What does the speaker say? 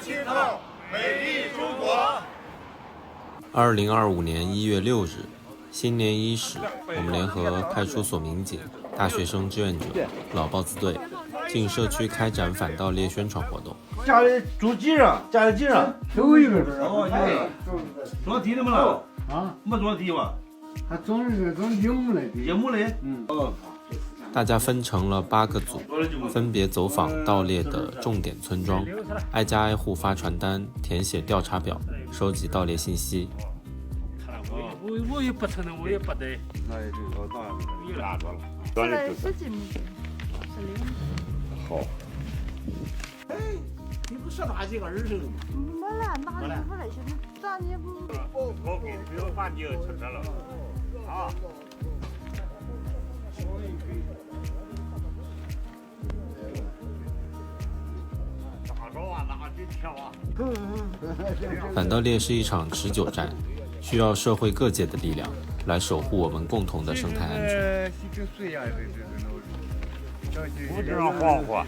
浸透美丽中国。2025年1月6日，新年伊始，我们联合派出所民警、大学生志愿者、老豹子队，进社区开展反盗猎宣传活动。家里住几人？家里几人？都一个人。种地的没了？啊，没种地吧？还种柚木的地。柚木的？大家分成了8个组，分别走访盗猎的重点村庄，挨家挨户发传单，填写调查表，收集盗猎信息。我也不承认，我也不对。那也就说当然有拿着了。现在是几亩地？好。哎，你不说哪几个儿子了吗？没了，哪里不那些咱也不。我给你有饭你就吃了啊。反盗猎是一场持久战，需要社会各界的力量来守护我们共同的生态安全。我这样晃晃。